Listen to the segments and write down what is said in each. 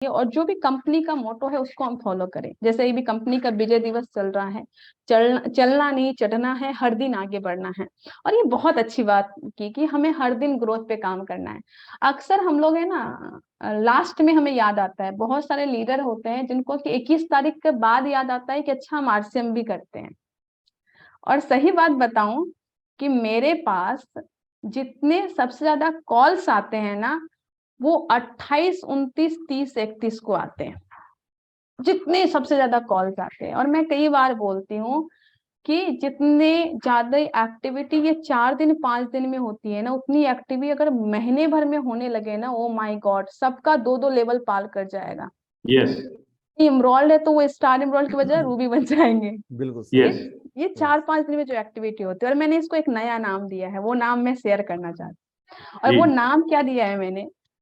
और जो भी कंपनी का मोटो है उसको हम फॉलो करें। जैसे ये भी कंपनी का विजय दिवस चल रहा है, चलना नहीं चढ़ना है, हर दिन आगे बढ़ना है। और ये बहुत अच्छी बात की कि हमें हर दिन ग्रोथ पे काम करना है। अक्सर हम लोग है ना, लास्ट में हमें याद आता है, बहुत सारे लीडर होते हैं जिनको कि 21 तारीख के बाद याद आता है कि अच्छा हम आरसीएम भी करते हैं। और सही बात बताऊं कि मेरे पास जितने सबसे ज्यादा कॉल्स आते हैं ना, वो 28, 29, 30, 31 को आते हैं, जितने सबसे ज्यादा कॉल्स आते हैं। और मैं कई बार बोलती हूँ कि जितने ज्यादा एक्टिविटी ये 4 दिन 5 दिन में होती है ना, उतनी एक्टिविटी अगर महीने भर में होने लगे ना, ओ माय गॉड, सबका 2-2 लेवल पार कर जाएगा। यस, इमरोल्ड है तो वो स्टार इमरोल्ड की बजाय रूबी बन जाएंगे। बिल्कुल यस, ये 4-5 दिन में जो एक्टिविटी होती है, और मैंने इसको एक नया नाम दिया है, वो नाम मैं शेयर करना चाहती हूँ। और जी, वो नाम क्या दिया है मैंने,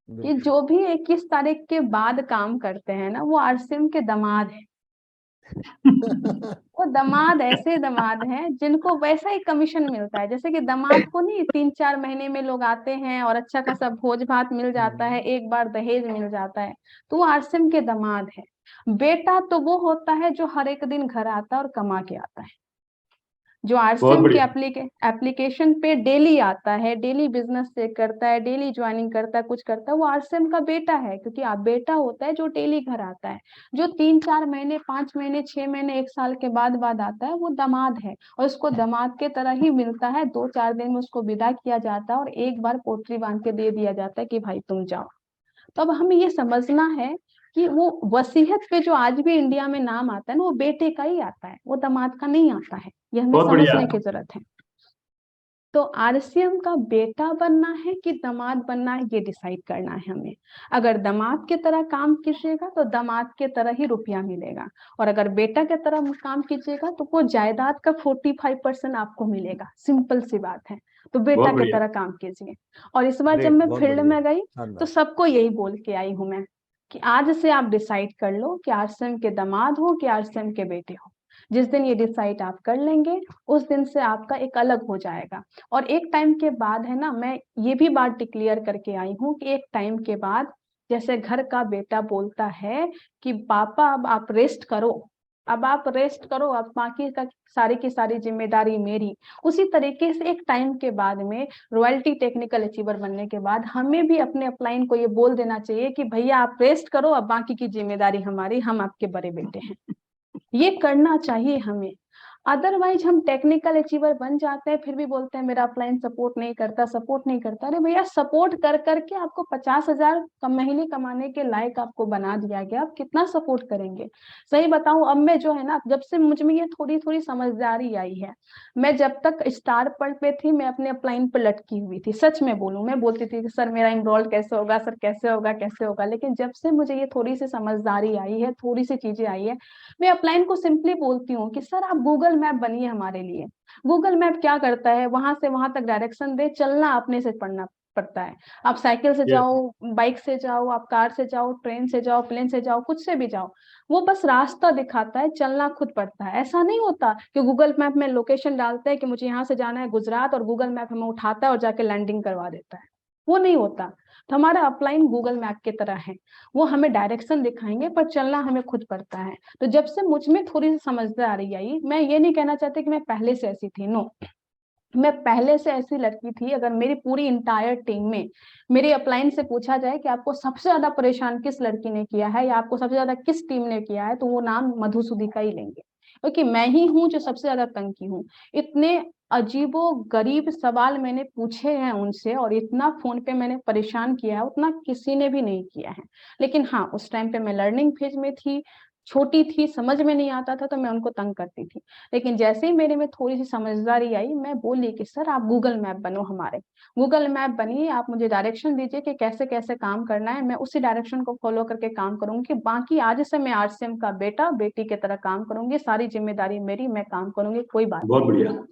कि बिल्कुल। जो भी 21 तारीख के बाद काम करते हैं ना, वो आरसीएम के दामाद है। वो दामाद ऐसे दामाद हैं जिनको वैसा ही कमीशन मिलता है। जैसे कि दामाद को नहीं 3-4 महीने में लोग आते हैं और अच्छा खासा भोज भात मिल जाता है, एक बार दहेज मिल जाता है, तो वो आरसीएम के दामाद है। बेटा तो वो होता है जो हर एक दिन घर आता है और कमा के आता है, जो बहुत आरसीएम के बढ़िया। एप्लीकेशन पे डेली आता है, डेली बिजनेस चेक करता है, डेली ज्वाइनिंग करता है, कुछ करता है, वो आरसीएम का बेटा है। क्योंकि आप बेटा होता है जो डेली घर आता है, जो 3-4 महीने 5 महीने 6 महीने 1 साल के बाद आता है, वो दामाद है। और उसको दामाद के तरह ही मिलता है, 2-4 दिन में उसको विदा किया जाता है और एक बार पोटली बांध के दे दिया जाता है कि भाई तुम जाओ। तो अब हमें ये समझना है कि वो वसीयत पे जो आज भी इंडिया में नाम आता है ना, वो बेटे का ही आता है, वो दामाद का नहीं आता है। ये हमें बहुत बढ़िया। समझने की जरूरत है। तो आरसीएम का बेटा बनना है कि दामाद बनना है, ये डिसाइड करना है हमें। अगर दामाद के तरह काम कीजिएगा तो दामाद के तरह ही रुपया मिलेगा, और अगर बेटा के तरह काम कीजिएगा तो वो जायदाद का 45% आपको मिलेगा। सिंपल सी बात है। तो बेटा बहुत के बढ़िया। तरह काम कीजिए। और इस बार जब ग्रेट, मैं बहुत फील्ड बढ़िया, में गई तो शानदार। सबको यही बोल के आई हूं मैं, कि आज से आप डिसाइड कर लो कि आरसीएम के दामाद हो कि आरसीएम के बेटे हो। जिस दिन ये डिसाइड आप कर लेंगे, उस दिन से आपका एक अलग हो जाएगा। और एक टाइम के बाद है ना, मैं ये भी बात डिक्लेयर करके आई हूँ कि एक टाइम के बाद जैसे घर का बेटा बोलता है कि पापा अब आप रेस्ट करो, अब आप रेस्ट करो, अब बाकी का सारी की सारी जिम्मेदारी मेरी, उसी तरीके से एक टाइम के बाद में रॉयल्टी टेक्निकल अचीवर बनने के बाद हमें भी अपने अपलाइन को ये बोल देना चाहिए कि भैया आप रेस्ट करो, अब बाकी की जिम्मेदारी हमारी, हम आपके बड़े बेटे हैं। ये करना चाहिए हमें। अदरवाइज हम टेक्निकल अचीवर बन जाते हैं, फिर भी बोलते हैं मेरा अपलाइन सपोर्ट नहीं करता, सपोर्ट नहीं करता। अरे भैया, सपोर्ट कर करके आपको 50,000 महीने कमाने के लायक आपको बना दिया गया, आप कितना सपोर्ट करेंगे। सही बताऊं, अब मैं जो है ना, जब से मुझ में ये थोड़ी थोड़ी समझदारी आई है, मैं जब तक स्टार पर पे थी मैं अपने अपलाइन पर लटकी हुई थी। सच में बोलूं, मैं बोलती थी कि सर मेरा इनरोल कैसे होगा, सर कैसे होगा कैसे होगा। लेकिन जब से मुझे ये थोड़ी सी समझदारी आई है, थोड़ी सी चीजें आई है, मैं अपलाइन को सिंपली बोलती हूँ कि सर आप गूगल मैप बनिए हमारे लिए। गूगल मैप क्या करता है, वहां से वहां तक डायरेक्शन दे, चलना अपने से पड़ना पड़ता है। आप साइकिल से यस, जाओ, बाइक से जाओ, आप कार से जाओ, ट्रेन से जाओ, प्लेन से जाओ, कुछ से भी जाओ, वो बस रास्ता दिखाता है, चलना खुद पड़ता है। ऐसा नहीं होता कि गूगल मैप में लोकेशन डालते हैं कि मुझे यहाँ से जाना है गुजरात, और गूगल मैप हमें उठाता है और जाके लैंडिंग करवा देता है। वो नहीं होता। तो हमारा अपलाइन गूगल मैप की तरह है, वो हमें डायरेक्शन दिखाएंगे पर चलना हमें खुद पड़ता है। तो जब से मुझ में थोड़ी सी समझदारी आई, मैं ये नहीं कहना चाहती कि मैं पहले से ऐसी थी, नो, मैं पहले से ऐसी लड़की थी। अगर मेरी पूरी इंटायर टीम में मेरी अपलाइन से पूछा जाए कि आपको सबसे ज्यादा परेशान किस लड़की ने किया है, या आपको सबसे ज्यादा किस टीम ने किया है, तो वो नाम मधुसूदिका ही लेंगे, क्योंकि मैं ही हूँ जो सबसे ज्यादा तंग की हूँ। इतने अजीबो गरीब सवाल मैंने पूछे हैं उनसे, और इतना फोन पे मैंने परेशान किया है, उतना किसी ने भी नहीं किया है। लेकिन हाँ, उस टाइम पे मैं लर्निंग फेज में थी, छोटी थी, समझ में नहीं आता था, तो मैं उनको तंग करती थी। लेकिन जैसे ही मेरे में थोड़ी सी समझदारी आई, मैं बोली कि सर आप गूगल मैप बनो हमारे, गूगल मैप बनिए, आप मुझे डायरेक्शन दीजिए कि कैसे कैसे काम करना है, मैं उसी डायरेक्शन को फॉलो करके काम करूंगी। बाकी आज से मैं आरसीएम का बेटा बेटी की तरह काम करूंगी, सारी जिम्मेदारी मेरी, मैं काम करूंगी, कोई बात बहुत नहीं। बढ़िया,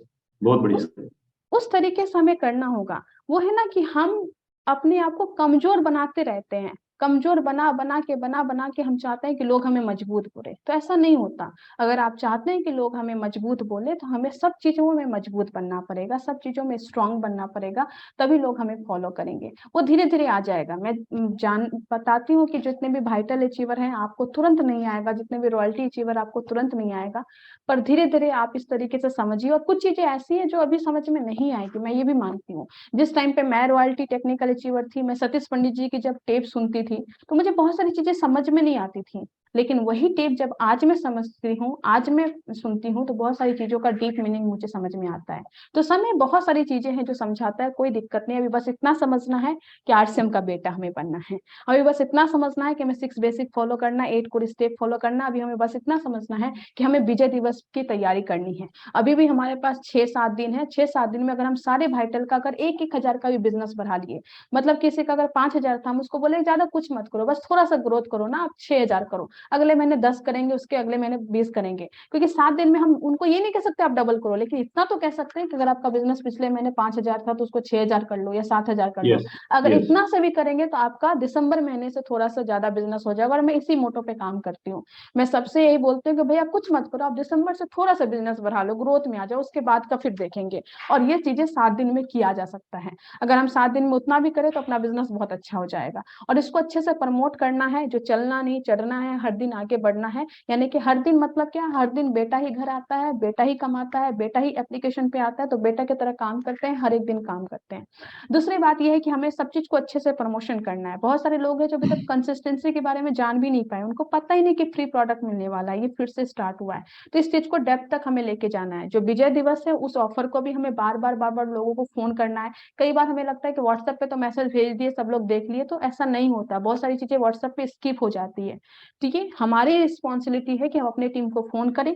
बहुत उस बढ़िया। उस तरीके से हमें करना होगा। वो है ना कि हम अपने आप को कमजोर बनाते रहते हैं, कमजोर बना के हम चाहते हैं कि लोग हमें मजबूत बोले, तो ऐसा नहीं होता। अगर आप चाहते हैं कि लोग हमें मजबूत बोले तो हमें सब चीजों में मजबूत बनना पड़ेगा, सब चीजों में स्ट्रांग बनना पड़ेगा, तभी लोग हमें फॉलो करेंगे। वो धीरे धीरे आ जाएगा। मैं जान बताती हूँ कि जितने भी वाइटल अचीवर हैं आपको तुरंत नहीं आएगा, जितने भी रॉयल्टी अचीवर आपको तुरंत नहीं आएगा, पर धीरे धीरे आप इस तरीके से समझिए। और कुछ चीजें ऐसी है जो अभी समझ में नहीं आएगी, मैं ये भी मानती हूँ। जिस टाइम पे मैं रॉयल्टी टेक्निकल अचीवर थी, मैं सतीश पंडित जी की जब टेप सुनती थी तो मुझे बहुत सारी चीजें समझ में नहीं आती थी, लेकिन वही टेप जब आज मैं समझती हूँ, आज मैं सुनती हूँ, तो बहुत सारी चीजों का डीप मीनिंग मुझे समझ में आता है। तो समय बहुत सारी चीजें हैं जो समझाता है, कोई दिक्कत नहीं। अभी बस इतना समझना है कि आरसीएम का बेटा हमें बनना है। अभी बस इतना समझना है कि हमें 6 बेसिक फॉलो करना, 8 कोर स्टेप फॉलो करना। अभी हमें बस इतना समझना है कि हमें विजय दिवस की तैयारी करनी है। अभी भी हमारे पास 6-7 दिन है। 6-7 दिन में अगर हम सारे वाइटल का अगर 1-1 हजार का भी बिजनेस बढ़ा लिए, मतलब किसी का अगर 5 हजार था, हम उसको बोले ज्यादा कुछ मत करो, बस थोड़ा सा ग्रोथ करो ना, आप 6 हजार करो, अगले महीने 10 करेंगे, उसके अगले महीने 20 करेंगे। क्योंकि 7 दिन में हम उनको ये नहीं कह सकते आप डबल करो, लेकिन इतना तो कह सकते हैं कि अगर आपका बिजनेस पिछले महीने 5 हजार था तो उसको 6 हजार कर लो या 7 हजार कर लो। यस, अगर यस। इतना से भी करेंगे तो आपका दिसंबर महीने से थोड़ा सा ज्यादा बिजनेस हो जाएगा। और मैं इसी मोटो पे काम करती हूँ। मैं सबसे यही बोलती हूँ कि भैया कुछ मत करो, आप दिसंबर से थोड़ा सा बिजनेस बढ़ा लो, ग्रोथ में आ जाओ, उसके बाद का फिर देखेंगे। और ये चीजें 7 दिन में किया जा सकता है। अगर हम 7 दिन में उतना भी करें तो अपना बिजनेस बहुत अच्छा हो जाएगा। और इसको अच्छे से प्रमोट करना है, जो चलना नहीं चढ़ना है, हर दिन आगे बढ़ना है। यानी कि हर दिन मतलब क्या, हर दिन बेटा ही घर आता है, बेटा ही कमाता है, बेटा ही एप्लीकेशन पे आता है, तो बेटा की तरह काम करते हैं, हर एक दिन काम करते हैं। दूसरी बात यह है कि हमें सब चीज को अच्छे से प्रमोशन करना है। बहुत सारे लोग हैं जो अभी तक कंसिस्टेंसी के बारे में जान भी नहीं पाए, उनको पता ही नहीं कि फ्री प्रोडक्ट मिलने वाला है, ये फिर से स्टार्ट हुआ है। तो इस चीज को डेप्थ तक हमें लेके जाना है। जो विजय दिवस है उस ऑफर को भी हमें बार बार लोगों को फोन करना है। कई बार हमें लगता है कि व्हाट्सएप पे तो मैसेज भेज दिए, सब लोग देख लिए, तो ऐसा नहीं होता। बहुत सारी चीजें व्हाट्सएप पे स्किप हो जाती है। ठीक है, हमारी रिस्पॉन्सिबिलिटी है कि हम अपनी टीम को फोन करें,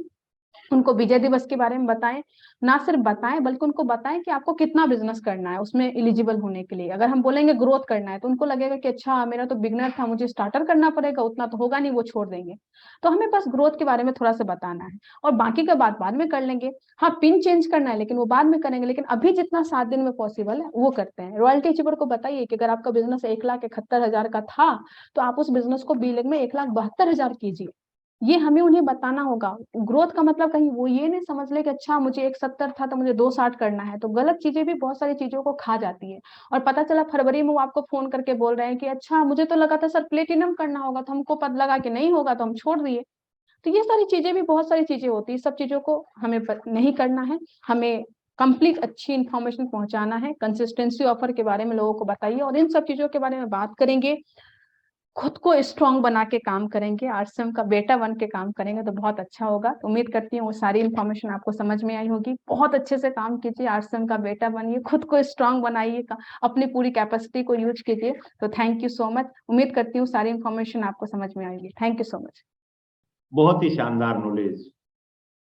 उनको विजय दिवस के बारे में बताएं। ना सिर्फ बताएं बल्कि उनको बताएं कि आपको कितना बिजनेस करना है उसमें एलिजिबल होने के लिए। अगर हम बोलेंगे ग्रोथ करना है तो उनको लगेगा कि अच्छा मेरा तो बिगनर था, मुझे स्टार्टर करना पड़ेगा, उतना तो होगा नहीं, वो छोड़ देंगे। तो हमें बस ग्रोथ के बारे में थोड़ा सा बताना है, और बाकी का बात बाद में कर लेंगे। हाँ, पिन चेंज करना है लेकिन वो बाद में करेंगे, लेकिन अभी जितना 7 दिन में पॉसिबल है वो करते हैं। रॉयल्टी अचीवर को बताइए कि अगर आपका बिजनेस 1,71,000 का था तो आप उस बिजनेस को बी लेग में 1,72,000 कीजिए। ये हमें उन्हें बताना होगा। ग्रोथ का मतलब कहीं वो ये नहीं समझ ले कि अच्छा मुझे 1,70 था तो मुझे 2,60 करना है, तो गलत चीजें भी बहुत सारी चीजों को खा जाती है। और पता चला फरवरी में वो आपको फोन करके बोल रहे हैं कि अच्छा मुझे तो लगा था सर प्लेटिनम करना होगा, तो हमको पता लगा कि नहीं होगा तो हम छोड़ दिए। तो ये सारी चीजें भी, बहुत सारी चीजें होती है, सब चीजों को हमें नहीं करना है। हमें कंप्लीट अच्छी इंफॉर्मेशन पहुंचाना है। कंसिस्टेंसी ऑफर के बारे में लोगों को बताइए, और इन सब चीजों के बारे में बात करेंगे, खुद को स्ट्रांग बना के काम करेंगे, आरसीएम का बेटा बन के काम करेंगे तो बहुत अच्छा होगा। उम्मीद करती हूँ वो सारी इन्फॉर्मेशन आपको समझ में आई होगी। बहुत अच्छे से काम कीजिए, आरसीएम का बेटा बनिए, खुद को स्ट्रांग बनाइए, अपनी पूरी कैपेसिटी को यूज कीजिए। तो थैंक यू सो मच। उम्मीद करती हूँ सारी इन्फॉर्मेशन आपको समझ में आएगी। Thank you so much. बहुत ही शानदार नॉलेज।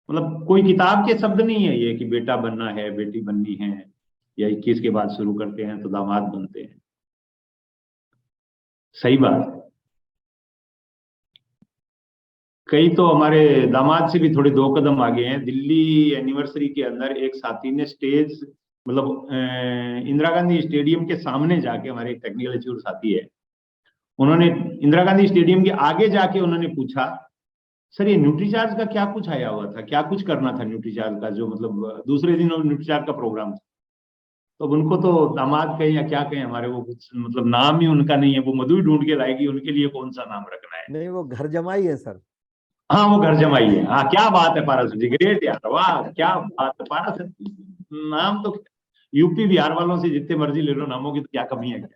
मतलब कोई किताब के शब्द नहीं है ये कि बेटा बनना है, बेटी बननी है, या 21 के बाद शुरू करते हैं तो दामाद बनते हैं। सही बात है। कई तो हमारे दामाद से भी थोड़े 2 कदम आगे हैं। दिल्ली एनिवर्सरी के अंदर एक साथी ने स्टेज, मतलब इंदिरा गांधी स्टेडियम के सामने जाके, हमारे एक टेक्निकल अचीवर साथी है, उन्होंने इंदिरा गांधी स्टेडियम के आगे जाके उन्होंने पूछा, सर ये न्यूट्रीचार्ज का क्या कुछ आया हुआ था, क्या कुछ करना था न्यूट्रीचार्ज का, जो मतलब दूसरे दिन न्यूट्रीचार्ज का प्रोग्राम था। तो अब उनको तो दामाद कहें या क्या कहें, हमारे वो कुछ मतलब नाम ही उनका नहीं है। वो मधु ही ढूंढ के लाएगी उनके लिए कौन सा नाम रखना है। नहीं, वो घर जमाई है सर। हाँ, वो घर जमाई है। हाँ, क्या बात है पारस जी, ग्रेट यार, वाह क्या बात है पारस। नाम तो यूपी बिहार वालों से जितने मर्जी ले लो, नामों की तो क्या कमी है क्या।